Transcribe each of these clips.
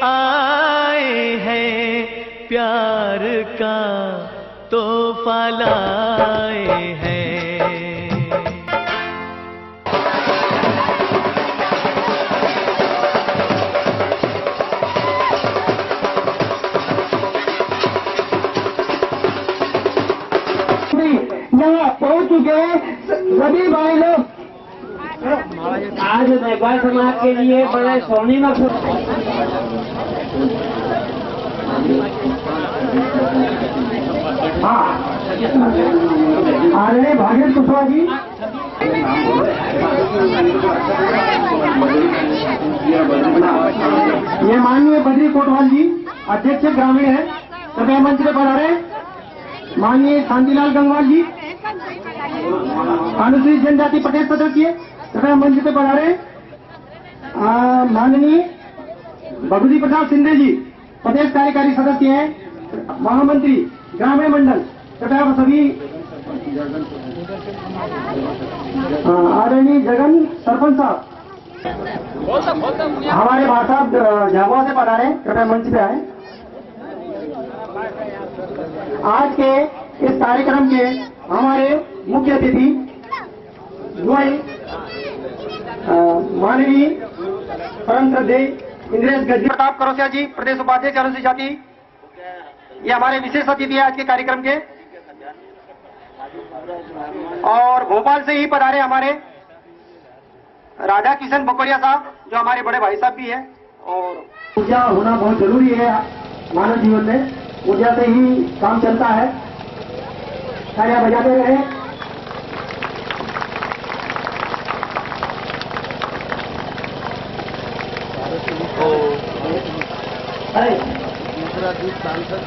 आए हैं, प्यार का तोहफा लाए हैं। यहाँ पहुँच चुके सभी भाई लोग आज मेघवाल समाज के लिए बड़े स्वर्णिम अवसर। हाँ, आदरणीय भागीरथ कुशवाहा जी, ये माननीय बद्री कोटवाल जी अध्यक्ष ग्रामीण है, कृपया मंच पे पधारे। माननीय शांतिलाल गंगवाल जी अनुसूचित जनजाति प्रदेश सदस्य, कृपया मंच पे पधारे। माननीय भगवती प्रसाद सिंधे जी प्रदेश कार्यकारी सदस्य हैं, महामंत्री ग्रामीण मंडल, कृपया आप सभी। आदरणीय जगन सरपंच साहब हमारे भाई साहब झाबुआ से पधारे, कृपया मंच पे आए। आज के इस कार्यक्रम के हमारे मुख्य अतिथि माननीय परम श्रद्धेय इंद्रेश गजनी प्रताप करोसिया जी प्रदेश उपाध्यक्ष अनुसूचित जाति, ये हमारे विशेष अतिथि है आज के कार्यक्रम के। और भोपाल से ही पधारे हमारे राधा किशन बकोरिया साहब, जो हमारे बड़े भाई साहब भी है। और ऊर्जा होना बहुत जरूरी है मानव जीवन में, ऊर्जा से ही काम चलता है। तालियां बजाते रहे। दूसरा दूध सांसद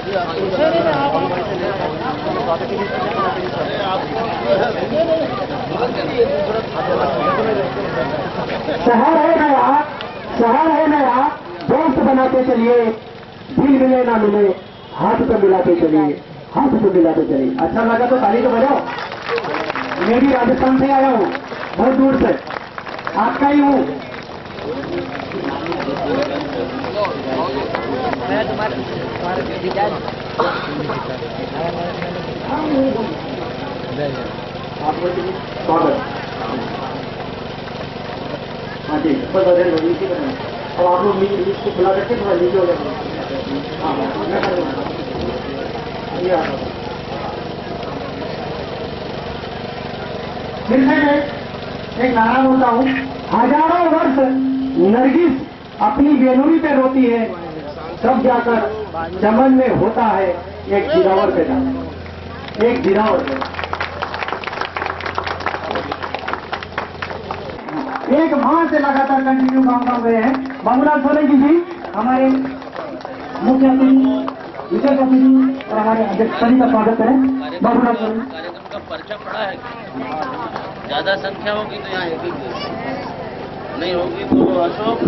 शहर है नया, दोस्त बनाते चलिए, दिल मिले ना मिले, हाथ तो मिलाते चलिए, हाथ तो मिलाते चलिए। अच्छा लगा तो ताली तो बजाओ। मैं भी राजस्थान से आया हूँ, बहुत दूर से, आपका ही हूँ। स्वागत। हाँ जी, अब आप लोग मीट को खुला करके थोड़ा नीचे हो जाए। फिर मैं एक नारा बोलता हूँ। हजारों वर्ष नरगिस अपनी बेनूरी पे रोती है, तब जाकर चमन में होता है एक जिरावर पैदा, एक जिरावर पैदा। एक माह से लगातार कंटिन्यू काम कर रहे हैं। बाबूलाल सोलंकी जी हमारे मुख्य अतिथि, विशेष अतिथि और हमारे अध्यक्ष सभी का स्वागत है। बाबूलाल सोलंकी कार्यक्रम का पर्चा पड़ा है, ज्यादा संख्या होगी तो यहाँ एक नहीं होगी तो अशोक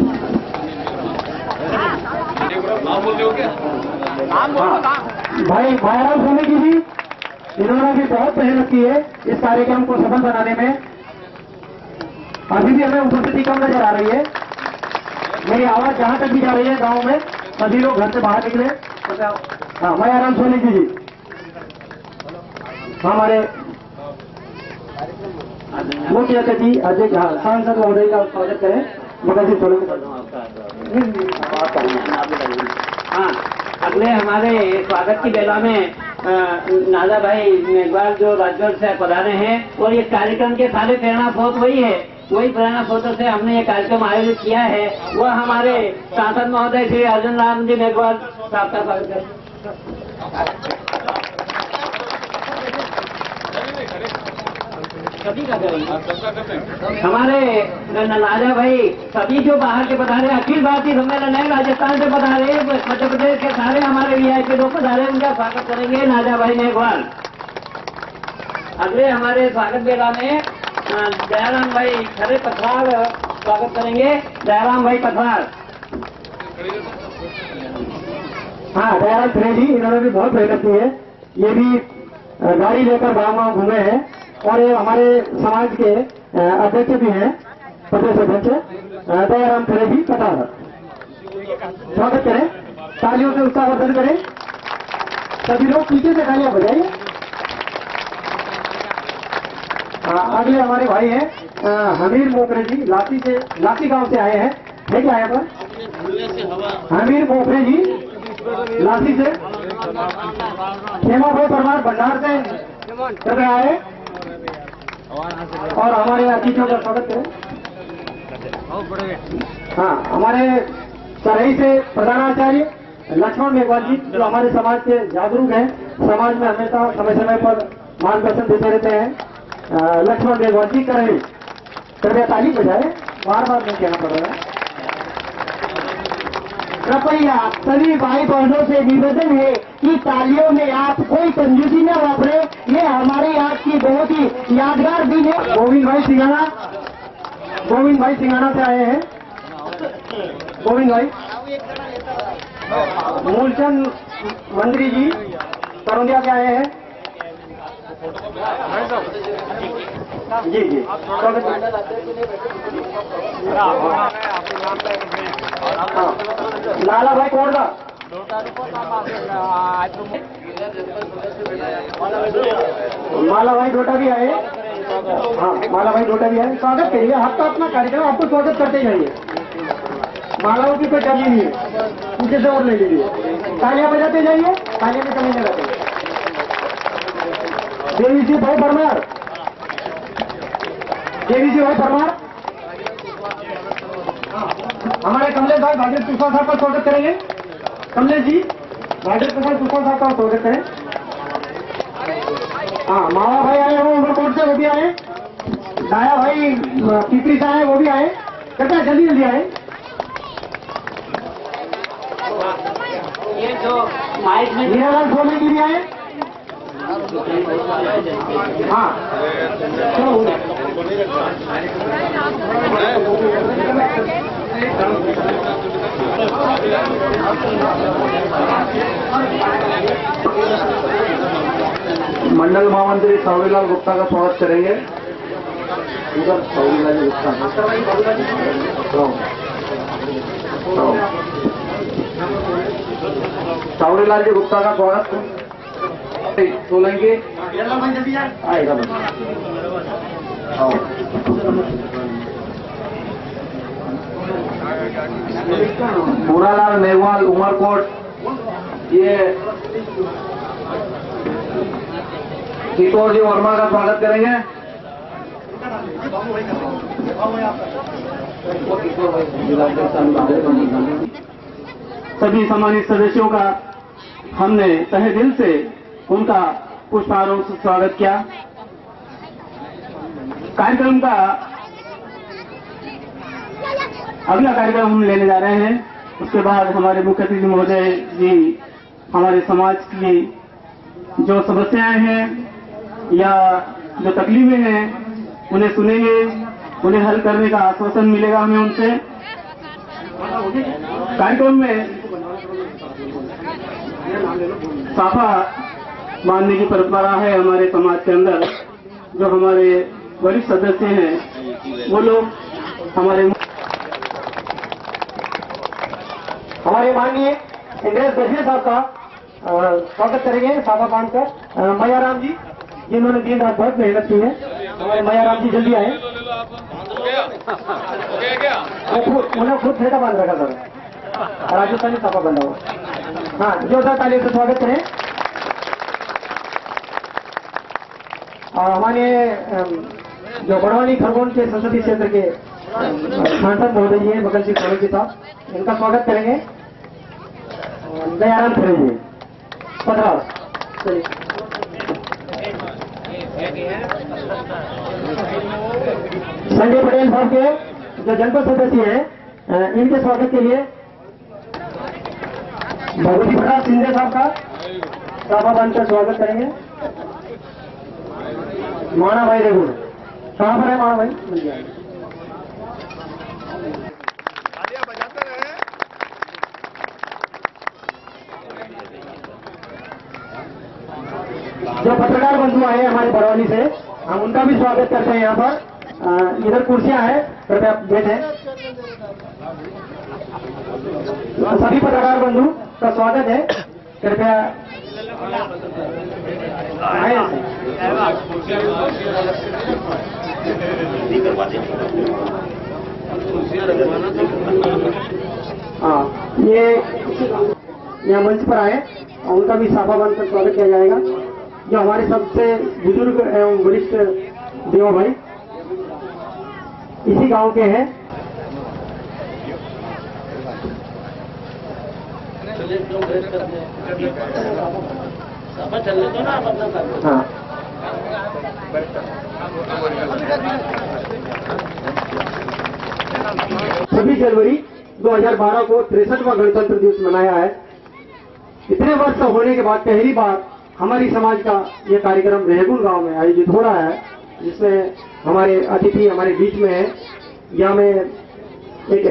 भाई भाईराम सोलंकी जी, इन्होंने भी बहुत मेहनत की है इस कार्यक्रम को सफल बनाने में। अभी भी हमें उपस्थिति कम नजर आ रही है। मेरी आवाज जहां तक भी जा रही है गांव में, सभी लोग घर से बाहर निकले। हाँ, भाईराम सोलंकी जी हमारे मुख्य अतिथि अध्यक्ष सांसद महोदय का स्वागत करें। मगर सोलंकी। हाँ, अगले हमारे स्वागत की बेला में नादा भाई मेघवाल जो राजगढ़ से पधारे हैं, और ये कार्यक्रम के सारे प्रेरणा स्रोत वही है, वही प्रेरणा स्रोत से हमने ये कार्यक्रम आयोजित किया है। वह हमारे सांसद महोदय श्री अर्जुन राम जी मेघवाल साहब का स्वागत करें। सभी का करेंगे। हमारे नाजा भाई सभी जो बाहर के पधारे, अखिल भारतीय सम्मेलन है राजस्थान से पधारे, मध्य प्रदेश के सारे हमारे वीआईपी लोग पधारे, उनका स्वागत करेंगे नाजा भाई मेघवाल। अगले हमारे स्वागत बेला में दयाराम भाई खरे पथराल स्वागत करेंगे। दयाराम भाई पथराल। हाँ, दयाराम खरे जी, इन्होंने भी बहुत मेहनत की है। ये भी गाड़ी लेकर गाँव घूमे हैं, और ये हमारे समाज के अध्यक्ष भी हैं, प्रदेश अध्यक्ष दयाराम खरे जी पठार। स्वागत करें, तालियों से उसका वर्धन करें। सभी लोग पीछे से तालियां बजाइए। अगले हमारे भाई हैं हमीर मोपरे जी, लाठी गांव से आए हैं। देखिए आए पर हमीर मोपरे जी लाठी से, हेमा भाई परमार भंडार से कर रहे आए और हमारे अतिथियों का स्वागत करें। हाँ, हमारे सरई से प्रधानाचार्य लक्ष्मण मेघवाल जी, जो हमारे समाज के जागरूक हैं, समाज में हमेशा समय समय पर मार्गदर्शन देते रहते हैं। लक्ष्मण मेघवाल जी करें, कृपया ताली बजाए, बार बार नहीं कहना पड़ रहा है। कृपया सभी भाई बहनों से निवेदन है कि तालियों में आप कोई कंजूसी न वापरे। ये हमारे आज की बहुत ही यादगार दिन है। गोविंद भाई सिंगाना से आए हैं। गोविंद भाई, मूलचंद मंत्री जी करौंदिया से आए हैं। जी स्वागत। लाला भाई कोड़दा, माला भाई डोटा भी आए। हाँ, माला भाई डोटा भी आए। स्वागत करिए, आपका अपना कार्यक्रम, आपको स्वागत करते जाइए। मालाओं की कोई कमी नहीं है, पीछे से और ले लीजिए, तालियां बजाते जाइए, तालियां में कमी नहीं रहती। देवी जी भाई परमार, हमारे कमलेश भाई भागीरथ कुशवाहा साहब का स्वागत करेंगे। कमलेश जी भागीरथ कुशवाहा साहब का स्वागत करें। हाँ, मावा भाई आए वो उमरकोट से, वो भी आए। दाया भाई पिपरी से आए, वो भी आए। कहते हैं जल्दी आए। ये जो माइक में हीरालाल सोनी जी भी आए। हाँ चलो, मंडल महामंत्री सावरीलाल गुप्ता का स्वागत करेंगे। उधर सावरीलाल गुप्ता, सावरीलाल जी गुप्ता का स्वागत। सोलंकी आएगा। पूरालाल मेघवाल उमरकोट, ये किशोर जी वर्मा का स्वागत करेंगे। सभी सम्मानित सदस्यों का हमने तहे दिल से उनका पुष्पारोह से स्वागत किया। कार्यक्रम का अगला कार्यक्रम हम लेने जा रहे हैं। उसके बाद हमारे मुख्य अतिथि महोदय जी हमारे समाज की जो समस्याएं हैं या जो तकलीफें हैं उन्हें सुनेंगे, उन्हें हल करने का आश्वासन मिलेगा हमें उनसे। कार्यक्रम में साफा बांधने की परंपरा है हमारे समाज के अंदर। जो हमारे वरिष्ठ सदस्य हैं वो लोग हमारे माननीय इंद्रेश गजरे साहब का स्वागत करेंगे साफा बांधकर। मयाराम जी, जिन्होंने दिन रात बहुत मेहनत की है, हमारे मयाराम जी जल्दी आए। उन्हें खुद फेटा बांध रखा सर, राजस्थानी साफा बांधा हुआ। हाँ, जोरदार तालियों से स्वागत करें। और हमारे जो बड़वानी खरगोन के संसदीय क्षेत्र के सांसद महोदय जी हैं बगल सिंह सोलंकी साहब, इनका स्वागत करेंगे। दयाराम करेंगे पधराव। संजय पटेल साहब के जो जनपद सदस्य हैं, इनके स्वागत के लिए भगवती प्रसाद सिंधे साहब का साफा बांधकर स्वागत करेंगे। माना भाई रेगुड़ कहाँ पर है? माना भाई जो पत्रकार बंधु आए हमारे बरौनी से, हम उनका भी स्वागत करते हैं। यहाँ पर इधर कुर्सियां हैं, कृपया बैठें। सभी पत्रकार बंधु का स्वागत है। कृपया आए। हाँ, ये यहाँ मंच पर आए और उनका भी साफा बनकर स्वागत किया जाएगा। जो हमारे सबसे बुजुर्ग एवं वरिष्ठ देवा भाई इसी गांव के हैं। हाँ, 26 जनवरी 2012 को 63वां गणतंत्र दिवस मनाया है। इतने वर्ष होने के बाद पहली बार हमारी समाज का ये कार्यक्रम रहगुन गांव में आयोजित हो रहा है, जिसमें हमारे अतिथि हमारे बीच में है। यहाँ मैं एक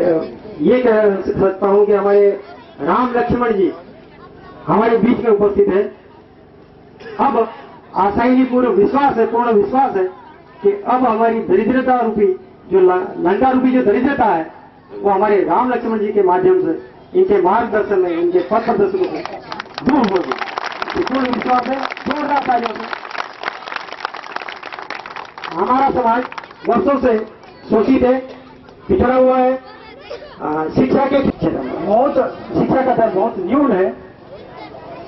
ये कह सकता हूँ कि हमारे राम लक्ष्मण जी हमारे बीच में उपस्थित है। अब आशाई पूर्ण विश्वास है कि अब हमारी दरिद्रता रूपी जो लंका रूपी जो दरिद्रता है वो हमारे राम लक्ष्मण जी के माध्यम से, इनके मार्गदर्शन में, इनके पथ प्रदर्शनों से दूर होगी। पूर्ण विश्वास है। जोरदार तालियों से। हमारा समाज वर्षों से शोषित है, पिछड़ा हुआ है। शिक्षा के क्षेत्र में शिक्षा का दर बहुत न्यून है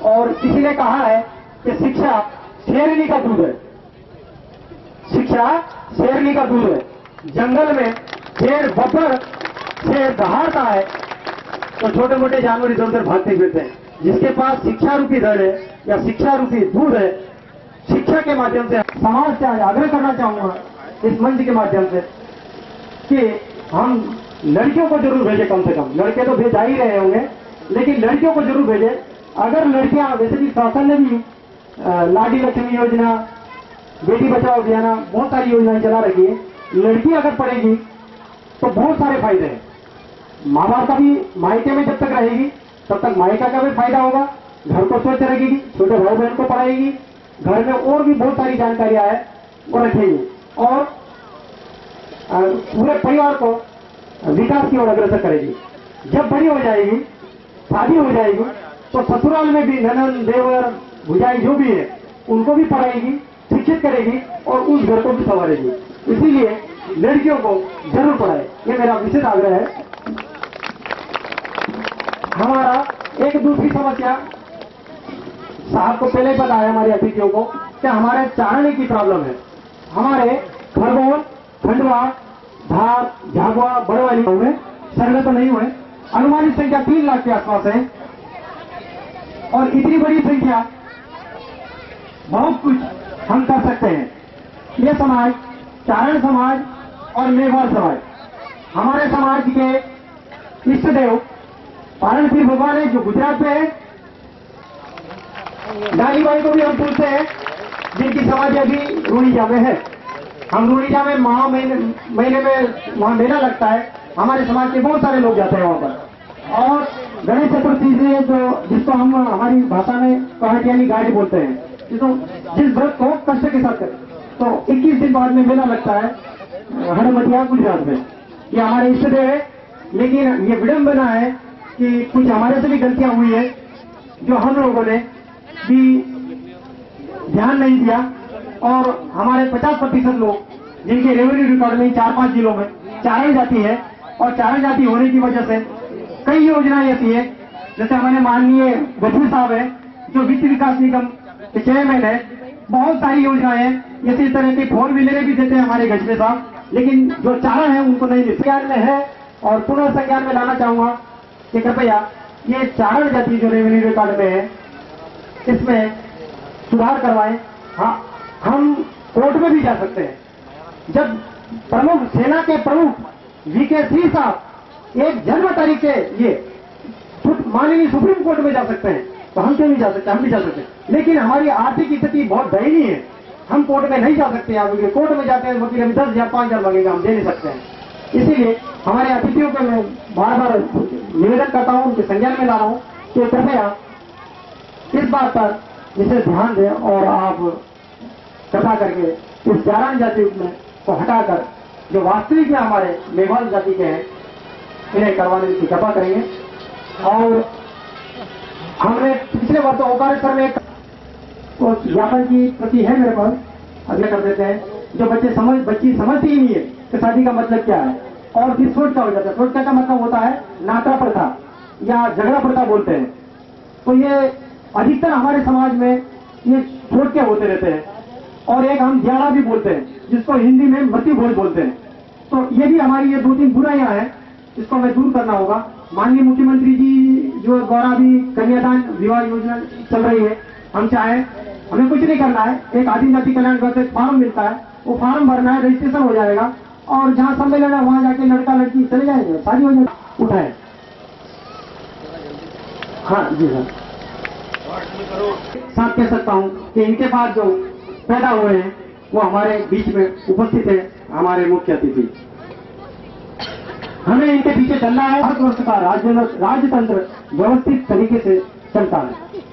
और किसी ने कहा है कि शिक्षा शेरनी का दूध है। शिक्षा शेरनी का दूध है। जंगल में शेर बब्बर शेर दहाड़ता है तो छोटे मोटे जानवर इधर उधर भागते फिरते हैं। जिसके पास शिक्षा रूपी धड़ है या शिक्षा रूपी दूध है, शिक्षा के माध्यम से समाज से आग्रह करना चाहूंगा इस मंच के माध्यम से कि हम लड़कियों को जरूर भेजें। कम से कम लड़के तो भेज ही रहे होंगे, लेकिन लड़कियों को जरूर भेजें। अगर लड़कियां, वैसे भी शासन ने भी लाडी लक्ष्मी योजना, बेटी बचाओ अभियान, बहुत सारी योजनाएं चला रखी है। लड़की अगर पढ़ेगी तो बहुत सारे फायदे हैं। माँ बाप का भी मायके में जब तक रहेगी तब तक मायका का भी फायदा होगा, घर को स्वच्छ रखेगी, छोटे भाई बहन को पढ़ाएगी, घर में और भी बहुत सारी जानकारियां है वो रखेगी और पूरे परिवार को विकास की ओर अग्रसर करेगी। जब बड़ी हो जाएगी, शादी हो जाएगी, तो ससुराल में भी ननद देवर भुजाई जो भी है उनको भी पढ़ाएगी, शिक्षित करेगी और उस घर को भी संवारेगी। इसीलिए लड़कियों को जरूर पढ़ाए, ये मेरा विशेष आग्रह है। हमारा एक दूसरी समस्या साहब को पहले पता है हमारे अतिथियों को कि हमारे चारणे की प्रॉब्लम है। हमारे खरगोन, खंडवा, धार, झाबुआ, बड़वाली में सर्वे तो नहीं हुए, अनुमानित संख्या 3 लाख के आसपास है और इतनी बड़ी संख्या बहुत कुछ हम कर सकते हैं। ये समाज चारण समाज और मेघवाल समाज, हमारे समाज के इष्ट देव पारणपीर भगवान है जो गुजरात में है। डालीबाई को भी हम पूछते हैं जिनकी समाधि अभी रूणीजा में है। हम रूणीजा में महीने में वहां मेला लगता है, हमारे समाज के बहुत सारे लोग जाते हैं वहां पर। और गणेश चतुर्थी से जो जिसको हम हमारी भाषा में कहटियानी गाड़ी बोलते हैं, जिस व्रत को कष्ट के साथ करें, तो 21 दिन बाद में मेला लगता है हड़मतिया गुजरात में। ये हमारे इष्ट देव है, लेकिन ये विडंबना है कि कुछ हमारे से भी गलतियां हुई है जो हम लोगों ने भी ध्यान नहीं दिया और हमारे 50% लोग जिनके रेवेन्यू रिकॉर्ड में 4-5 जिलों में चारण जाति है और चारण जाति होने की वजह से कई योजनाएं ऐसी है, जैसे हमारे माननीय गजवी साहब है जो वित्त विकास निगम के चेयरमैन है, बहुत सारी योजनाएं हैं। इसी तरह की 4 व्हीलरें भी देते हैं हमारे गजवी साहब, लेकिन जो चारण है उनको नहीं मिलते। संज्ञान में है और पुनर्संज्ञान में लाना चाहूंगा कि कृपया ये चारण जाति जो रेवेन्यू रिकॉर्ड में है इसमें सुधार करवाएं। हाँ, हम कोर्ट में भी जा सकते हैं। जब प्रमुख सेना के प्रमुख वीके सिंह साहब 1 जनवरी तारीख के ये माननीय सुप्रीम कोर्ट में जा सकते हैं, तो हम क्यों नहीं जा सकते? हम भी जा सकते हैं, लेकिन हमारी आर्थिक स्थिति बहुत दयनीय है, हम कोर्ट में नहीं जा सकते। आप कोर्ट में जाते हैं वकील अभी 10,000 5,000 मांगेगा, हम दे नहीं सकते हैं। इसीलिए हमारे अतिथियों को मैं बार बार निवेदन करता हूं, उनके संज्ञान में ला रहा हूं कि कृपया इस बात पर विशेष ध्यान दें और आप कृपा करके इस चारण जाति में को हटाकर जो वास्तविक में हमारे मेघवाल जाति के हैं इन्हें करवाने की कृपा करेंगे। और हमने पिछले वर्ष ओकारेश्वर में तो ज्ञापन की प्रति है मेरे पास, अगले कर देते हैं। जो बच्ची समझती ही नहीं है कि शादी का मतलब क्या है, और फिर सोच का हो जाता है। सोच का मतलब होता है नाता प्रथा या झगड़ा प्रथा बोलते हैं। तो ये अधिकतर हमारे समाज में ये छोड़ के होते रहते हैं। और एक हम दियाड़ा भी बोलते हैं, जिसको हिंदी में मृत्यु भोज बोलते हैं। तो ये भी हमारी ये 2-3 बुराइयां हैं, इसको हमें दूर करना होगा। माननीय मुख्यमंत्री जी जो द्वारा भी कन्यादान विवाह योजना चल रही है, हम चाहे हमें कुछ नहीं करना है, एक आदिजाति कल्याण विभाग से फॉर्म मिलता है, वो फॉर्म भरना है, रजिस्ट्रेशन हो जाएगा और जहां सम्मेलन है वहां जाके लड़का लड़की चले जाएंगे, शादी हो जाएगी। उठाए। हाँ जी सर, साथ कह सकता हूँ कि इनके पास जो पैदा हुए हैं वो हमारे बीच में उपस्थित है, हमारे मुख्य अतिथि। हमें इनके पीछे चलना है। भारतवर्ष का राजतंत्र व्यवस्थित तरीके से चलता है।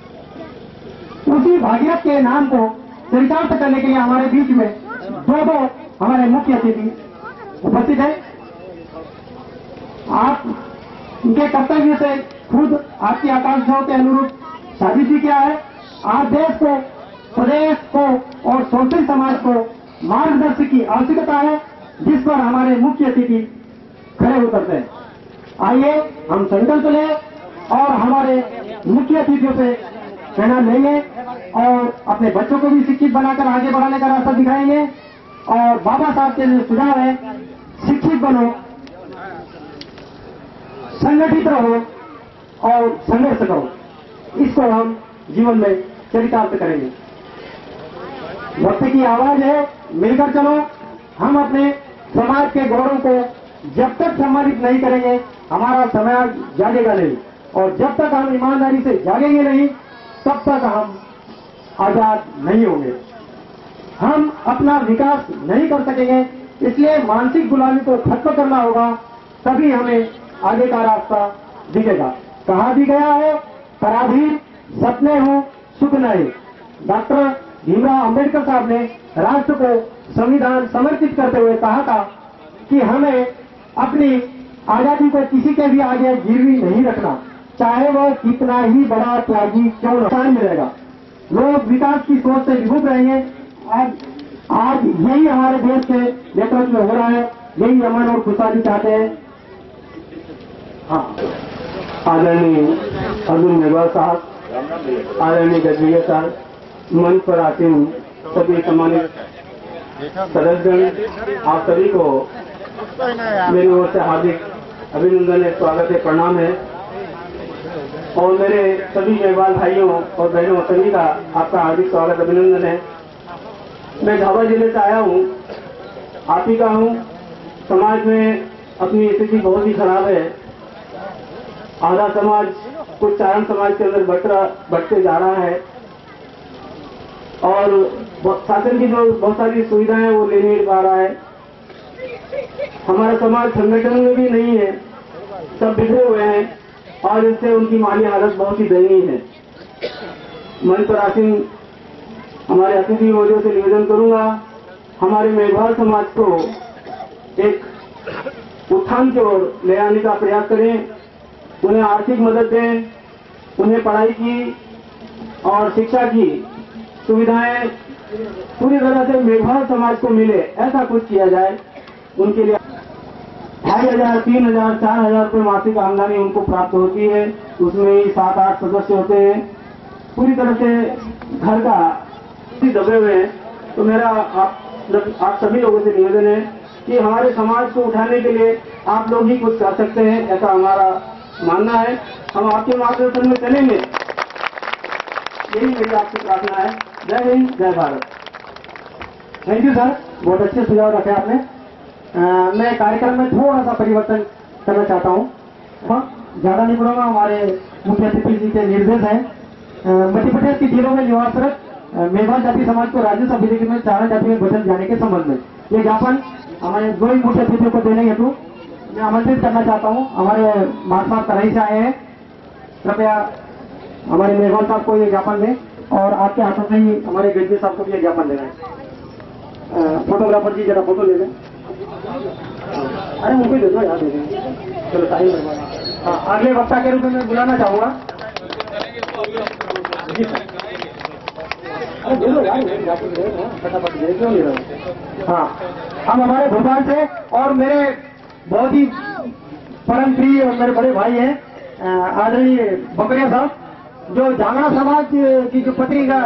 उसी भागीरथ के नाम को चरितार्थ करने के लिए हमारे बीच में दो हमारे मुख्य अतिथि उपस्थित है। आप इनके कर्तव्य से खुद आपकी आकांक्षाओं के अनुरूप शादी जी क्या है, आप देश को, प्रदेश को और सोशल समाज को मार्गदर्शन की आवश्यकता है, जिस पर हमारे मुख्य अतिथि खड़े उतरते हैं। आइए हम संकल्प लें और हमारे मुख्य अतिथियों से कहना लेंगे और अपने बच्चों को भी शिक्षित बनाकर आगे बढ़ाने का रास्ता दिखाएंगे। और बाबा साहब के जो सुझाव है, शिक्षित बनो, संगठित रहो और संघर्ष करो, इसको हम जीवन में चरितार्थ करेंगे। वक्त की आवाज है, मिलकर चलो। हम अपने समाज के गौरव को जब तक सम्मानित नहीं करेंगे, हमारा समाज जागेगा नहीं, और जब तक हम ईमानदारी से जागेंगे नहीं, तब तक हम आजाद नहीं होंगे। हम अपना विकास नहीं कर सकेंगे। इसलिए मानसिक गुलामी को खत्म करना होगा, तभी हमें आगे का रास्ता दिखेगा। कहा भी गया है, पराधीन सपने हो सुख नहीं। डॉक्टर भीमराव अंबेडकर साहब ने राष्ट्र को संविधान समर्पित करते हुए कहा था कि हमें अपनी आजादी को किसी के भी आगे गिरवी नहीं रखना, चाहे वह कितना ही बड़ा त्यागी क्यों न मिलेगा। लोग विकास की सोच से विमुख रहेंगे। आज यही हमारे देश के नेतृत्व में हो रहा है, यही अमन और खुशहाली चाहते हैं। हाँ, आदरणीय अर्जुन मेघवाल साहब, आदरणीय गजभिया साहब, मंच पर आसीन सभी सम्मानित सदस्यगण, आप सभी को मेरी ओर से हार्दिक अभिनंदन है, स्वागत है, प्रणाम है। और मेरे सभी मेहमान भाइयों और बहनों सभी का आपका हार्दिक स्वागत अभिनंदन है। मैं झाबुआ जिले से आया हूँ, आप ही का हूँ। समाज में अपनी स्थिति बहुत ही खराब है। आधा समाज कुछ चारण समाज के अंदर बढ़ते जा रहा है और शासन की जो बहुत सारी सुविधाएं वो ले नहीं पा रहा है। हमारा समाज संगठन में भी नहीं है, सब बिखरे हुए हैं और इससे उनकी माली हालत बहुत ही दयनीय है। मंच पर आसीन हमारे अतिथि महोदयों से निवेदन करूंगा, हमारे मेघवाल समाज को एक उत्थान की ओर ले आने का प्रयास करें, उन्हें आर्थिक मदद दें, उन्हें पढ़ाई की और शिक्षा की सुविधाएं पूरी तरह से मेघवाल समाज को मिले, ऐसा कुछ किया जाए। उनके लिए 2,500, 3,000, 4,000 रुपये मासिक आमदनी उनको प्राप्त होती है, उसमें ही 7-8 सदस्य होते हैं, पूरी तरह से घर का दबे हुए हैं। तो मेरा आप सभी लोगों से निवेदन है कि हमारे समाज को उठाने के लिए आप लोग ही कुछ कर सकते हैं, ऐसा हमारा मानना है। हम आपके मार्गदर्शन में चलेंगे, यही मेरी आपसे प्रार्थना है। जय हिंद, जय भारत। थैंक यू सर, बहुत अच्छे सुझाव रखे आपने। मैं कार्यक्रम में थोड़ा सा परिवर्तन करना चाहता हूँ, ज्यादा नहीं बोलूंगा। हमारे मुख्य अतिथि जी के निर्देश हैं मध्य प्रदेश के जिलों में निवासरत मेघवाल जाति समाज को राज्य विधि में चारण जाति में बदल जाने के संबंध में ये ज्ञापन हमारे दो ही मुख्य अतिथियों को देने हेतु मैं आमंत्रित करना चाहता हूँ। हमारे महात्मा तराई से आए हैं, कृपया हमारे मेघवाल साहब को ये ज्ञापन दें और आपके हाथों से ही हमारे गजभिया साहब को भी ये ज्ञापन देना है। फोटोग्राफर जी जरा फोटो ले लें। अरे उनको दे दो यार, दे देंगे। चलो टाइम अगले वक्ता के रूप में मैं बुलाना चाहूंगा। जी सर। अरे दे दो यार, फटाफट दे क्यों ले रहे हो? हाँ, हम हमारे भोपाल से और मेरे बहुत ही परम प्रिय और मेरे बड़े भाई हैं आदरणीय बकरिया साहब, जो जांगड़ा समाज की जो पत्रिका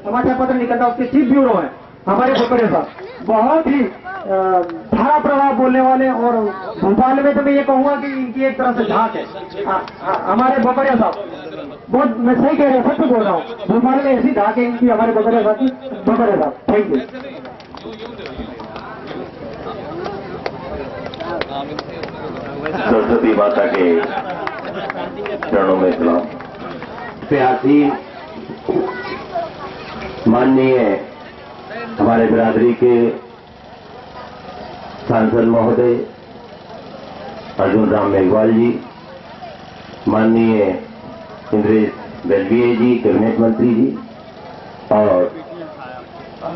समाचार पत्र निकलता है उसके चीफ ब्यूरो है हमारे बकरिया साहब, बहुत ही धारा प्रभाव बोलने वाले, और भोपाल में तो मैं ये कहूंगा कि इनकी एक तरह से झांक है हमारे बकरिया साहब। बहुत मैं सही कह रहा हूँ, सच बोल रहा हूँ, भोपाल में ऐसी झांक है इनकी हमारे बकरिया साहब की। बकरिया साहब, थैंक यू। सरस्वती माता के चरणों में सलाम। प्यासी माननीय हमारे बिरादरी के सांसद महोदय अर्जुन राम मेघवाल जी, माननीय इंद्रेश बेलवीए जी कैबिनेट मंत्री जी, और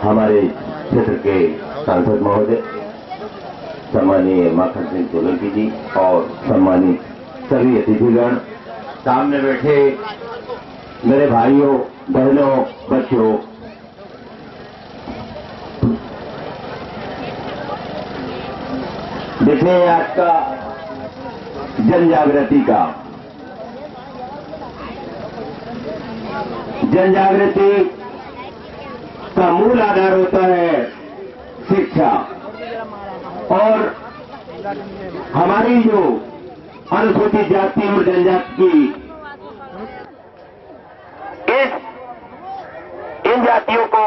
हमारे क्षेत्र के सांसद महोदय सम्मानीय माखन सिंह सोलंकी जी, और सम्मानित सभी अतिथिगण, सामने बैठे मेरे भाइयों बहनों बच्चों, विषय आज का जन जागृति का। जन जागृति का मूल आधार होता है शिक्षा, और हमारी जो अनुसूचित जाति और जनजाति की इन जातियों को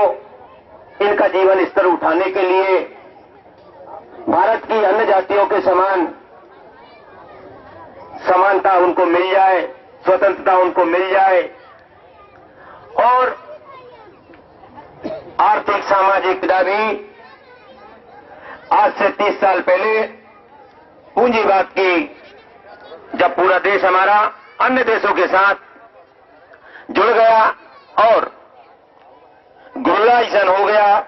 इनका जीवन स्तर उठाने के लिए भारत की अन्य जातियों के समान समानता उनको मिल जाए, स्वतंत्रता उनको मिल जाए, और आर्थिक सामाजिकता भी आज से 30 साल पहले पूंजीवाद की, जब पूरा देश हमारा अन्य देशों के साथ जुड़ गया और ग्लोबलाइजेशन हो गया।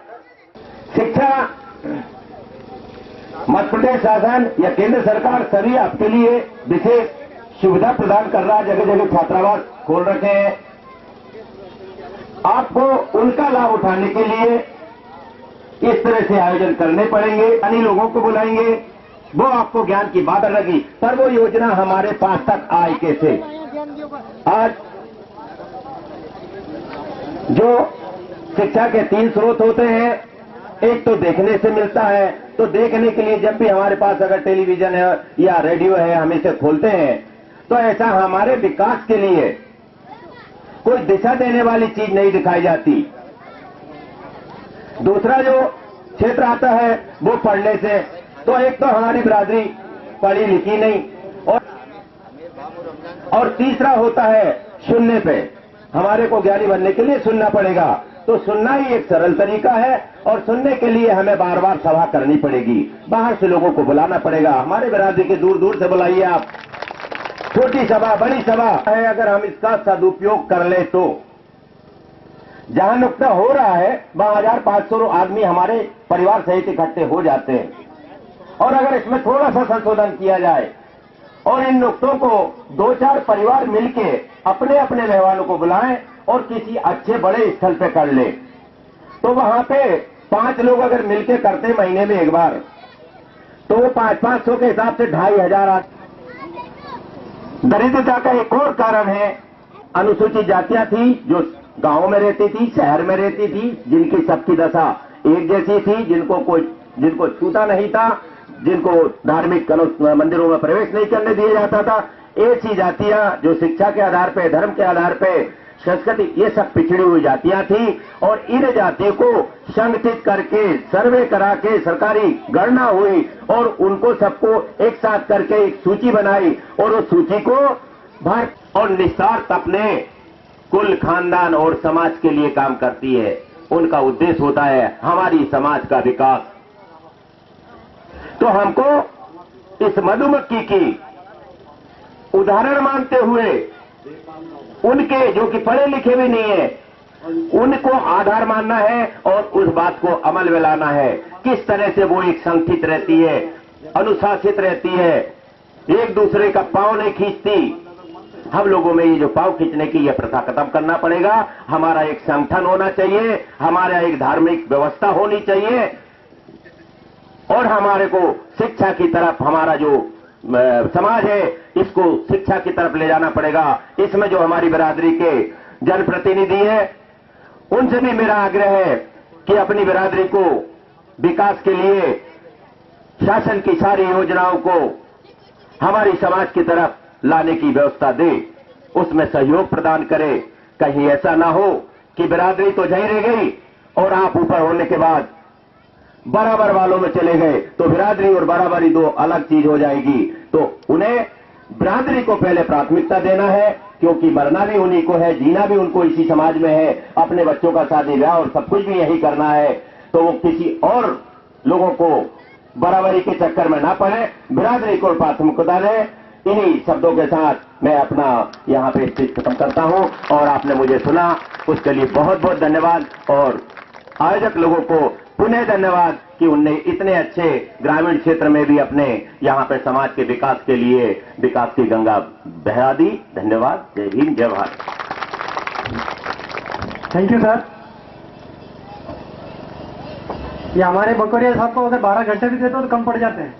शिक्षा मध्य प्रदेश शासन या केंद्र सरकार सभी आपके लिए विशेष सुविधा प्रदान कर रहा है, जगह जगह छात्रावास खोल रखे हैं। आपको उनका लाभ उठाने के लिए इस तरह से आयोजन करने पड़ेंगे, अन्य लोगों को बुलाएंगे, वो आपको ज्ञान की बात लगी, पर वो योजना हमारे पास तक आए कैसे। आज जो शिक्षा के 3 स्रोत होते हैं, एक तो देखने से मिलता है, तो देखने के लिए जब भी हमारे पास अगर टेलीविजन है या रेडियो है, हम इसे खोलते हैं, तो ऐसा हमारे विकास के लिए कोई दिशा देने वाली चीज नहीं दिखाई जाती। दूसरा जो क्षेत्र आता है वो पढ़ने से, तो एक तो हमारी बिरादरी पढ़ी लिखी नहीं, और तीसरा होता है सुनने पे, हमारे को ज्ञानी बनने के लिए सुनना पड़ेगा। तो सुनना ही एक सरल तरीका है, और सुनने के लिए हमें बार बार सभा करनी पड़ेगी, बाहर से लोगों को बुलाना पड़ेगा। हमारे बिरादरी के दूर दूर से बुलाइए आप, छोटी सभा बड़ी सभा है, अगर हम इसका सदुपयोग कर ले तो जहां नुक्ता हो रहा है वहां 1500 आदमी हमारे परिवार सहित इकट्ठे हो जाते हैं, और अगर इसमें थोड़ा सा संशोधन किया जाए और इन नुक्तों को 2-4 परिवार मिलके अपने अपने मेहमानों को बुलाएं और किसी अच्छे बड़े स्थल पे कर ले, तो वहां पे 5 लोग अगर मिलके करते महीने में एक बार, तो वो 500 के हिसाब से 2500। दरिद्रता का एक और कारण है, अनुसूचित जातियां थी जो गांवों में रहती थी, शहर में रहती थी, जिनकी सबकी दशा एक जैसी थी, जिनको छूता नहीं था, जिनको धार्मिक मंदिरों में प्रवेश नहीं करने दिया जाता था। ऐसी जातियां जो शिक्षा के आधार पे, धर्म के आधार पे, संस्कृति, ये सब पिछड़ी हुई जातियां थी, और इन जातियों को संगठित करके सर्वे करा के सरकारी गणना हुई, और उनको सबको एक साथ करके एक सूची बनाई, और उस सूची को भारत और निस्वार्थ अपने कुल, खानदान और समाज के लिए काम करती है। उनका उद्देश्य होता है हमारी समाज का विकास। तो हमको इस मधुमक्खी की उदाहरण मानते हुए, उनके जो कि पढ़े लिखे भी नहीं है, उनको आधार मानना है और उस बात को अमल में लाना है। किस तरह से वो एक संगठित रहती है, अनुशासित रहती है, एक दूसरे का पांव नहीं खींचती। हम लोगों में ये जो पांव खींचने की यह प्रथा खत्म करना पड़ेगा। हमारा एक संगठन होना चाहिए, हमारा एक धार्मिक व्यवस्था होनी चाहिए और हमारे को शिक्षा की तरफ, हमारा जो समाज है इसको शिक्षा की तरफ ले जाना पड़ेगा। इसमें जो हमारी बिरादरी के जनप्रतिनिधि है उनसे भी मेरा आग्रह है कि अपनी बिरादरी को विकास के लिए शासन की सारी योजनाओं को हमारी समाज की तरफ लाने की व्यवस्था दे, उसमें सहयोग प्रदान करे। कहीं ऐसा ना हो कि बिरादरी तो जही रह गई और आप ऊपर होने के बाद बराबर वालों में चले गए तो बिरादरी और बराबरी दो अलग चीज हो जाएगी। तो उन्हें बिरादरी को पहले प्राथमिकता देना है, क्योंकि मरना भी उन्हीं को है, जीना भी उनको इसी समाज में है, अपने बच्चों का शादी ब्याह और सब कुछ भी यही करना है। तो वो किसी और लोगों को बराबरी के चक्कर में ना पड़े, बिरादरी को प्राथमिकता दें। इन्हीं शब्दों के साथ मैं अपना यहाँ पे स्पीच खत्म करता हूँ और आपने मुझे सुना उसके लिए बहुत बहुत धन्यवाद और आयोजक लोगों को पुनः धन्यवाद कि उनने इतने अच्छे ग्रामीण क्षेत्र में भी अपने यहाँ पे समाज के विकास के लिए विकास की गंगा बहा दी। धन्यवाद। जय हिंद, जय भारत। Thank you sir. ये हमारे बकोरिया साहब को अगर 12 घंटे भी देते हो तो कम पड़ जाते हैं।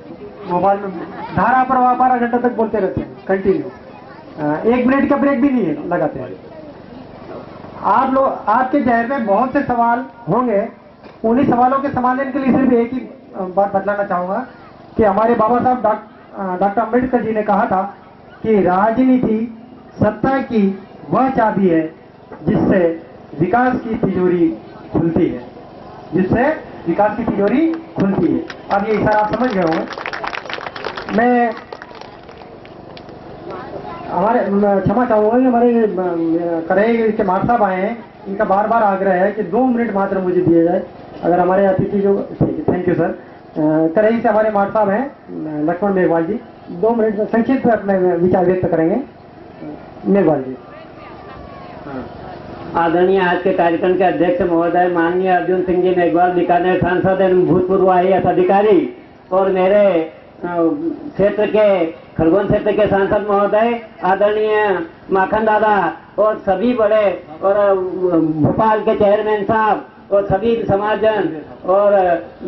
मोबाइल में धारा पर 12 घंटे तक बोलते रहते हैं कंटिन्यू, 1 मिनट का ब्रेक भी नहीं है लगाते हैं। आप लोग, आपके जहन में बहुत से सवाल होंगे, उन्हीं सवालों के समाधान के लिए सिर्फ एक ही बात बतलाना चाहूंगा कि हमारे बाबा साहब डॉक्टर अम्बेडकर जी ने कहा था कि राजनीति सत्ता की वह चाबी है जिससे विकास की तिजोरी खुलती है, जिससे विकास की तिजोरी खुलती है। अब ये इशारा आप समझ गए होंगे। मैं हमारे क्षमा चाहूंगा कि हमारे करेंगे के मार साहब आए हैं, इनका बार बार आग्रह है कि 2 मिनट मात्र मुझे दिए जाए। अगर हमारे अतिथि जो, थैंक यू सर। करेंगे से हमारे मार साहब हैं लक्ष्मण मेघवाल जी, 2 मिनट में संक्षिप्त अपने विचार व्यक्त करेंगे। मेघवाल जी। आदरणीय आज के कार्यक्रम के अध्यक्ष महोदय माननीय अर्जुन सिंह जी मेघवाल, बीकानेर सांसद एवं भूतपूर्व IAS अधिकारी, और मेरे क्षेत्र के खरगोन क्षेत्र के सांसद महोदय आदरणीय माखन दादा, और सभी बड़े, और भोपाल के चेयरमैन साहब, और सभी समाजजन, और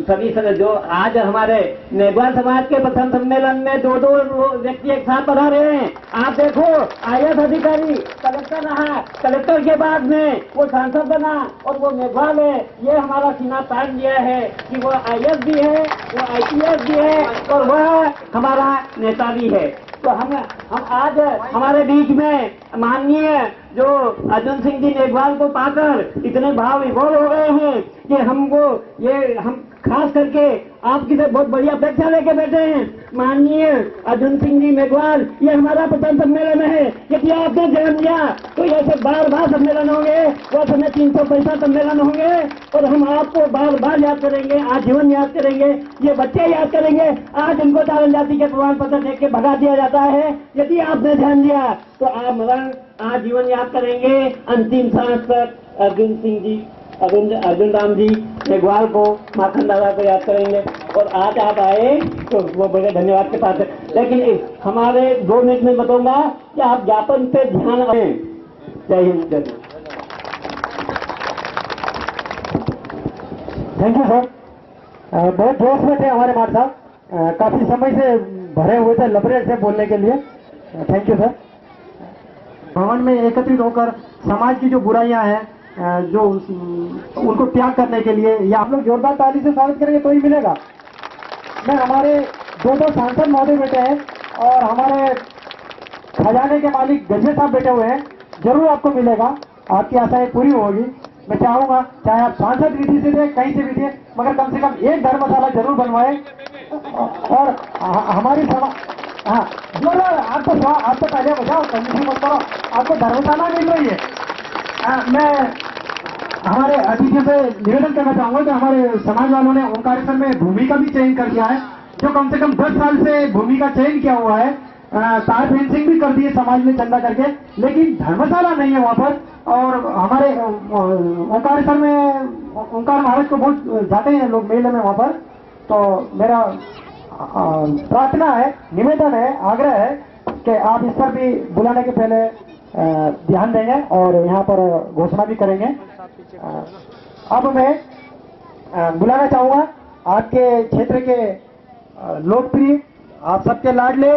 सभी जो आज हमारे मेघवाल समाज के प्रथम सम्मेलन में 2 व्यक्ति एक साथ बढ़ा रहे हैं। आप देखो, IAS अधिकारी कलेक्टर रहा, कलेक्टर के बाद में वो सांसद बना और वो मेघवाल है। ये हमारा सीना तान लिया है कि वो IAS भी है, वो IPS भी है और वह हमारा नेता भी है। तो हम आज हमारे बीच में माननीय जो अर्जुन सिंह जी मेघवाल को पाकर इतने भाव विभोर हो गए हैं कि हमको हम खास करके आपकी से बहुत बड़ी अपेक्षा लेके बैठे हैं। माननीय अर्जुन सिंह जी मेघवाल, ये हमारा प्रथम सम्मेलन है। यदि आपने ध्यान दिया तो ऐसे बार सम्मेलन होंगे, वो समय 365 सम्मेलन होंगे और हम आपको बार याद करेंगे, आजीवन याद करेंगे, ये बच्चे याद करेंगे। आज उनको दारण जाति के प्रमाण पत्र देख के भगा दिया जाता है। यदि आपने ध्यान दिया तो आप मरण आजीवन याद करेंगे। अंतिम सांस तक अर्जुन सिंह जी, अर्जुन राम जी मेघवाल को, माखन दादा को याद करेंगे। और आज आप आए तो वो बड़े धन्यवाद के साथ है। लेकिन हमारे 2 मिनट में बताऊंगा कि आप ज्ञापन पे ध्यान रखें। जय हिंद, जय। Thank you sir. बहुत जोश में थे हमारे मार साहब, काफी समय से भरे हुए थे लबरेट से बोलने के लिए। Thank you sir. भवन में एकत्रित होकर समाज की जो बुराइयां हैं, जो उनको त्याग करने के लिए, या आप लोग जोरदार ताली से स्वागत करेंगे तो ही मिलेगा। मैं हमारे 2 सांसद महोदय बैठे हैं और हमारे खजाने के मालिक गजबे साहब बैठे हुए हैं, जरूर आपको मिलेगा, आपकी आशाएं पूरी होगी। मैं चाहूंगा चाहे आप सांसद विधि से दें, कहीं से भी दें, मगर कम से कम एक धर्मशाला जरूर बनवाए। और हमारी हाँ जोरदार, आपको पहले बजाओ, कंजूसी मत करो, आपको धर्मशाला मिल रही है। मैं हमारे अतिथि से निवेदन करना चाहूंगा कि हमारे समाज वालों ने ओंकारेश्वर में भूमि का भी चयन कर दिया है, जो कम से कम 10 साल से भूमि का चयन किया हुआ है। तार फेंसिंग भी कर दी है समाज में चंदा करके, लेकिन धर्मशाला नहीं है वहां पर। और हमारे ओंकारेश्वर में ओंकार महाराज को बहुत जाते हैं लोग मेले में वहां पर। तो मेरा प्रार्थना है, निवेदन है, आग्रह है कि आप इस पर भी बुलाने के पहले ध्यान देंगे और यहाँ पर घोषणा भी करेंगे। अब मैं बुलाना चाहूंगा आपके क्षेत्र के लोकप्रिय, आप सबके लाडले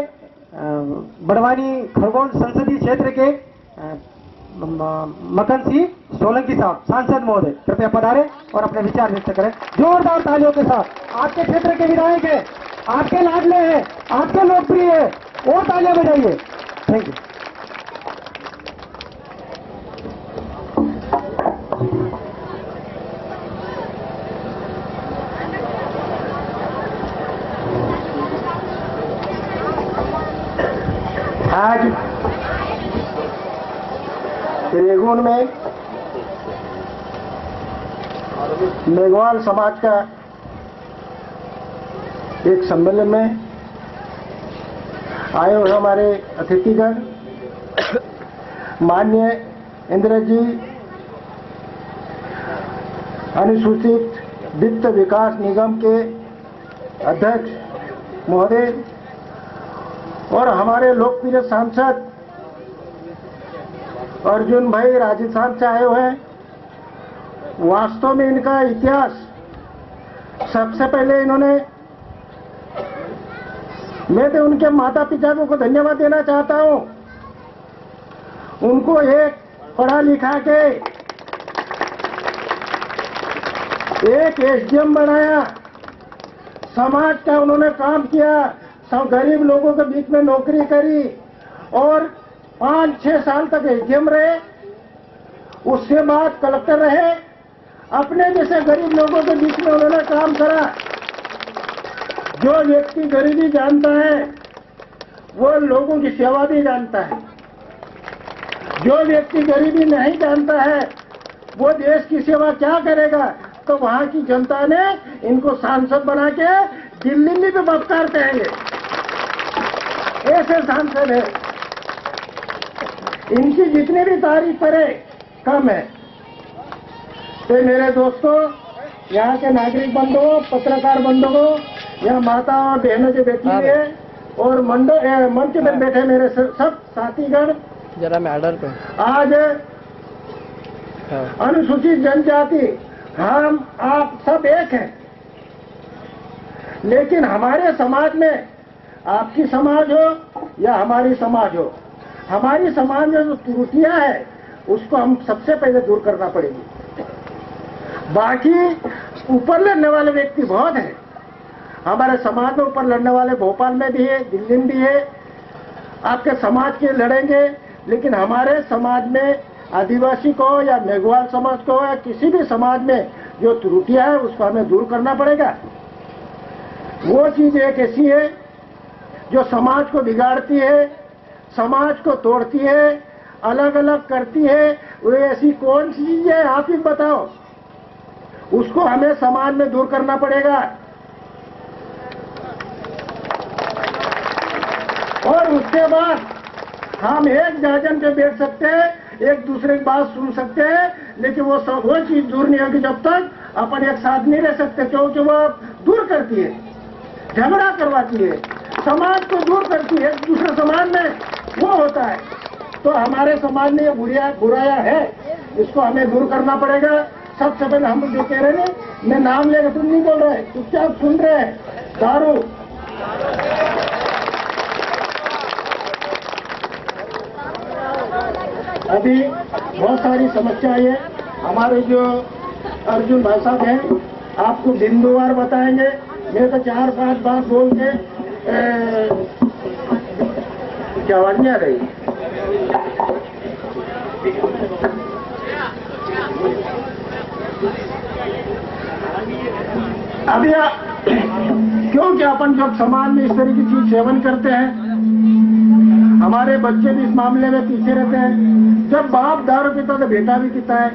बड़वानी खरगोन संसदीय क्षेत्र के मकन सिंह सोलंकी साहब, सांसद महोदय, कृपया पधारे और अपने विचार व्यक्त करें जोरदार तालियों के साथ। आपके क्षेत्र के विधायक है, आपके लाडले हैं, आपके लोकप्रिय है, और तालियां बजाइए। Thank you. आज रेगुन में मेघवाल समाज का एक सम्मेलन में आए हुए हमारे अतिथिगण, माननीय इंद्र जी अनुसूचित वित्त विकास निगम के अध्यक्ष महोदय और हमारे लोकप्रिय सांसद अर्जुन भाई राजस्थान से आए हुए हैं। वास्तव में इनका इतिहास, सबसे पहले इन्होंने, मैं तो उनके माता पिता को धन्यवाद देना चाहता हूं। उनको एक पढ़ा लिखा के एक एसडीएम बनाया, समाज का उन्होंने काम किया, सब गरीब लोगों के बीच में नौकरी करी और 5-6 साल तक एसडीएम रहे। उसके बाद कलेक्टर रहे। अपने जैसे गरीब लोगों के बीच में उन्होंने काम करा। जो व्यक्ति गरीबी जानता है वो लोगों की सेवा भी जानता है। जो व्यक्ति गरीबी नहीं जानता है वो देश की सेवा क्या करेगा। तो वहां की जनता ने इनको सांसद बना के दिल्ली में भी बफ्तार करेंगे, ऐसे सांसद है। इनकी जितनी भी तारीफ करे कम है। तो मेरे दोस्तों, यहाँ के नागरिक बंधुओं, पत्रकार बंधुओं, यहाँ माता और बहनों जो बैठी हुई है और मंच में बैठे मेरे सब साथीगण, जरा मैं ऑर्डर पे आज अनुसूचित जनजाति, हम आप सब एक हैं, लेकिन हमारे समाज में, आपकी समाज हो या हमारी समाज हो, हमारी समाज में जो त्रुटियां है उसको हम सबसे पहले दूर करना पड़ेगी। बाकी ऊपर लड़ने वाले व्यक्ति बहुत हैं। हमारे समाज में ऊपर लड़ने वाले भोपाल में भी है, दिल्ली में भी है। आपके समाज के लड़ेंगे, लेकिन हमारे समाज में आदिवासी को या मेघवाल समाज को या किसी भी समाज में जो त्रुटियां है उसको हमें दूर करना पड़ेगा। वो चीज एक ऐसी है जो समाज को बिगाड़ती है, समाज को तोड़ती है, अलग अलग करती है। वो ऐसी कौन सी चीज है, आप ही बताओ। उसको हमें समाज में दूर करना पड़ेगा। और उसके बाद हम एक जागन पे बैठ सकते हैं, एक दूसरे की बात सुन सकते हैं, लेकिन वो चीज दूर नहीं होगी जब तक अपन एक साथ नहीं रह सकते। क्योंकि वो दूर करती है, झगड़ा करवाती है, समाज को दूर करती है। एक दूसरे समाज में वो होता है। तो हमारे समाज में ये बुराया है, इसको हमें दूर करना पड़ेगा। सबसे पहले हम जो कह रहे हैं, मैं नाम लेकर तुम नहीं बोल रहे, चुपचाप सुन रहे हैं। दारू, अभी बहुत सारी समस्याएं है। हमारे जो अर्जुन भाई साहब हैं आपको बिंदुवार बताएंगे। मैं तो 4-5 बात बोल के क्या आवाज नहीं आ रही। अभी क्योंकि अपन जब समाज में इस तरह की चीज सेवन करते हैं, हमारे बच्चे भी इस मामले में पीछे रहते हैं। जब बाप दारू पीता तो बेटा भी पीता है।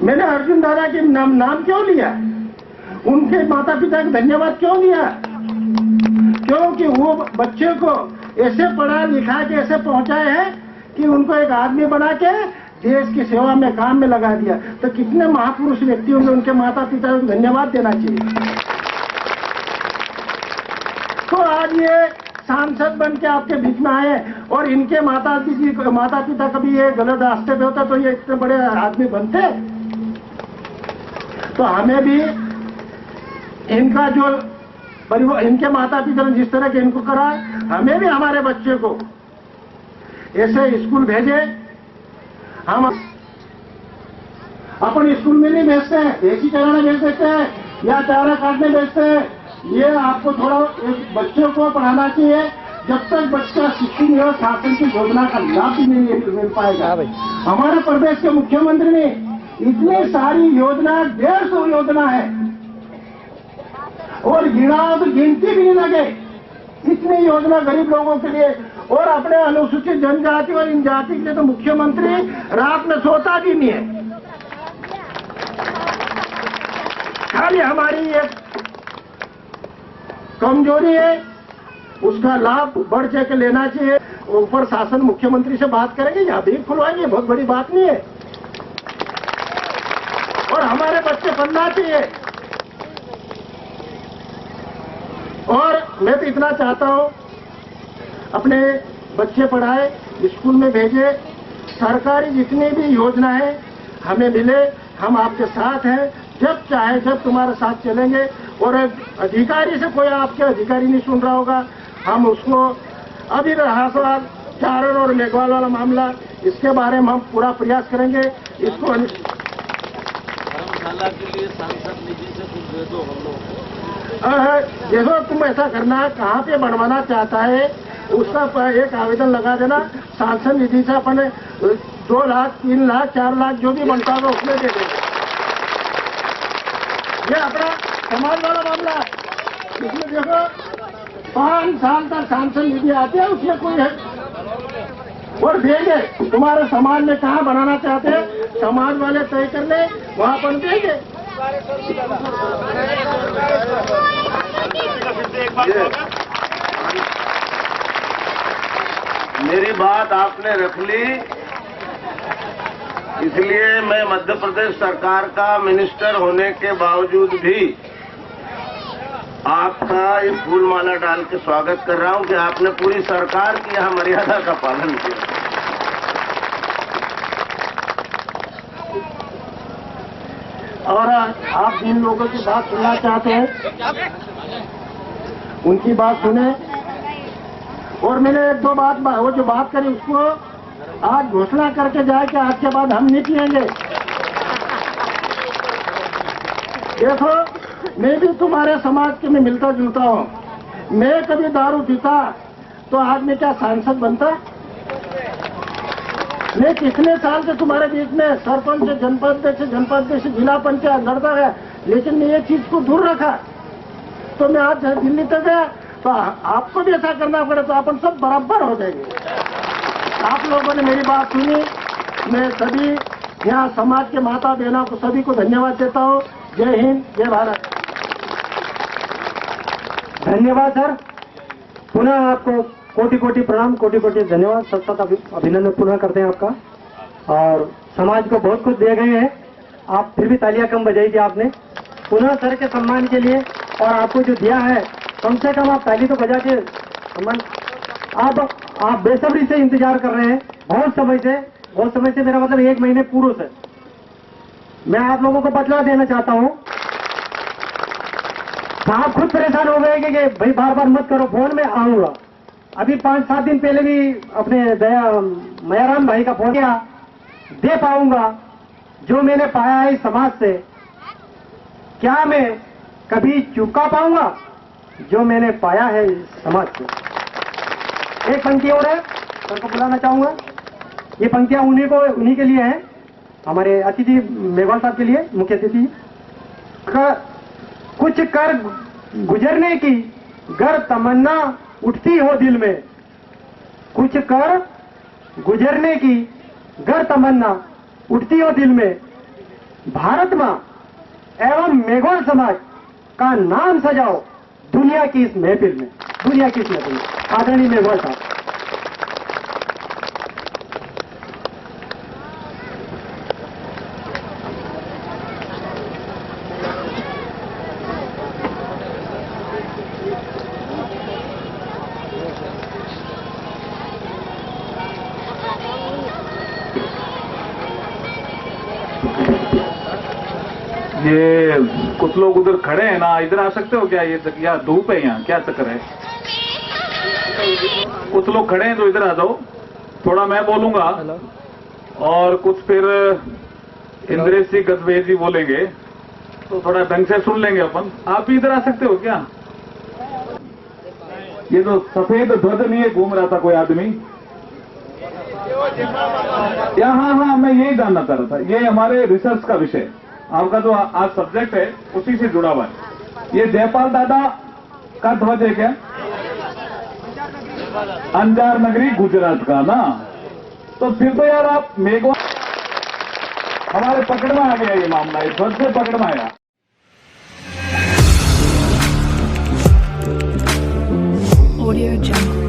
मैंने अर्जुन दादा के नाम क्यों लिया, उनके माता पिता को धन्यवाद क्यों दिया? क्योंकि वो बच्चे को ऐसे पढ़ा लिखा के ऐसे पहुंचाए हैं कि उनको एक आदमी बना के देश की सेवा में काम में लगा दिया। तो कितने महापुरुष व्यक्ति होंगे, उनके माता पिता को धन्यवाद देना चाहिए। उसको आज ये सांसद बन के आपके बीच में आए और इनके माता पिता कभी ये गलत रास्ते पे होता तो ये इतने बड़े आदमी बनते। तो हमें भी इनका जो परिवार, इनके माता पिता ने जिस तरह के इनको करा, हमें भी हमारे बच्चे को ऐसे स्कूल भेजे। हम अपन स्कूल में नहीं भेजते हैं, देसी चराने भेज देते हैं या चारा काटने भेजते हैं। ये आपको थोड़ा एक बच्चों को पढ़ाना चाहिए। जब तक बच्चा शिक्षित नहीं हो, शासन की योजना का लाभ भी नहीं मिल पाएगा। हमारे प्रदेश के मुख्यमंत्री ने इतनी सारी योजना, 150 योजना है और गिनाओ तो गिनती भी नहीं लगे, इतनी योजना गरीब लोगों के लिए। और अपने अनुसूचित जनजाति और इन जाति के लिए तो मुख्यमंत्री रात में सोता भी नहीं है। खाली हमारी एक कमजोरी है, उसका लाभ बढ़ चढ़ के लेना चाहिए। ऊपर शासन मुख्यमंत्री से बात करेंगे, यहाँ भी खुलवाएंगे, बहुत बड़ी बात नहीं है। और हमारे बच्चे पढ़ना चाहिए। और मैं तो इतना चाहता हूं, अपने बच्चे पढ़ाए, स्कूल में भेजे, सरकारी जितनी भी योजना है हमें मिले, हम आपके साथ हैं। जब चाहे जब तुम्हारे साथ चलेंगे। और अधिकारी से कोई आपके अधिकारी नहीं सुन रहा होगा, हम उसको अभी रहा सवाल चारण और मेघवाल वाला मामला, इसके बारे में हम पूरा प्रयास करेंगे। इसको धर्मशाला के लिए सांसद निधि से कुछ दे दो हम लोग। देखो तुम ऐसा करना, कहाँ पे बनवाना चाहता है उसका एक आवेदन लगा देना। सांसद निधि से अपन 2 लाख, 3 लाख, 4 लाख जो भी बनता होगा उसमें दे देंगे। ये अपना समाज वाला मामला है। इसमें देखो 5 साल तक सांसद निधि आती है, उसमें कोई है और भेजे। तुम्हारे समाज में कहाँ बनाना चाहते हैं, समाज वाले तय कर ले, वहाँ पर देंगे। मेरी बात आपने रख ली, इसलिए मैं मध्य प्रदेश सरकार का मिनिस्टर होने के बावजूद भी आपका ये फूल माला डाल के स्वागत कर रहा हूं कि आपने पूरी सरकार की यहाँ मर्यादा का पालन किया। और आप जिन लोगों की बात सुनना चाहते हैं उनकी बात सुने। और मैंने 1-2 बात वो जो बात करी उसको आज घोषणा करके जाए कि आज के बाद हम नहीं पिएंगे। देखो मैं भी तुम्हारे समाज के में मिलता जुलता हूँ। मैं कभी दारू पीता तो आज मैं क्या सांसद बनता? मैं कितने साल से तुम्हारे बीच में सरपंच से जनपद से जिला पंचायत लड़ता गया, लेकिन मैं ये चीज को दूर रखा। तो मैं आज दिल्ली तक गया, तो आपको भी ऐसा करना पड़े तो अपन सब बराबर हो जाएंगे। आप लोगों ने मेरी बात सुनी। मैं सभी यहाँ समाज के माता बहनों को सभी को धन्यवाद देता हूँ। जय हिंद, जय भारत। धन्यवाद सर, पुनः आपको कोटि कोटि प्रणाम, कोटि कोटि धन्यवाद, सत अभिनंदन पुनः करते हैं आपका। और समाज को बहुत कुछ दे गए हैं आप, फिर भी तालियां कम बजाई थी आपने पुनः सर के सम्मान के लिए। और आपको जो दिया है कम से कम आप ताली तो बजा के सम्मान। आप बेसब्री से इंतजार कर रहे हैं बहुत समय से, मेरा मतलब 1 महीने पूर्व से। मैं आप लोगों को बतला देना चाहता हूं, आप खुद परेशान हो गए कि भाई बार बार मत करो, फोन में आऊंगा। अभी 5-7 दिन पहले भी अपने मयाराम भाई का फोन किया, दे पाऊंगा जो मैंने पाया है इस समाज से, क्या मैं कभी चुका पाऊंगा जो मैंने पाया है इस समाज से। एक पंक्ति और है, सर को बुलाना चाहूंगा। ये पंक्तियां उन्हीं के लिए हैं, हमारे अतिथि मेघवाल साहब के लिए, मुख्य अतिथि। कुछ कर गुजरने की गर तमन्ना उठती हो दिल में, कुछ कर गुजरने की गर तमन्ना उठती हो दिल में, भारत मां एवं मेघवाल समाज का नाम सजाओ दुनिया की इस महफिल में, दुनिया की इस महफिल में। आदरणीय मेघवाल साहब। ये कुछ लोग उधर खड़े हैं ना, इधर आ सकते हो क्या? ये क्या धूप है यहाँ, क्या चक्कर है? कुछ लोग खड़े हैं तो इधर आ जाओ। थोड़ा मैं बोलूंगा और कुछ फिर इंद्रेश जी गजबेज जी बोलेंगे, तो थोड़ा ढंग से सुन लेंगे अपन। आप भी इधर आ सकते हो क्या? ये तो सफेद ध्वज लिए घूम रहा था कोई आदमी। हाँ, मैं यही जानना चाह रहा था। ये हमारे रिसर्च का विषय, आपका जो आज सब्जेक्ट है उसी से जुड़ा हुआ है। ये जयपाल दादा का ध्वज है क्या? अंजार नगरी गुजरात का ना? तो फिर तो यार आप मेघवा हमारे पकड़ में आ गया ये मामला, इस ध्वज से पकड़ में आया। Audio Jungle.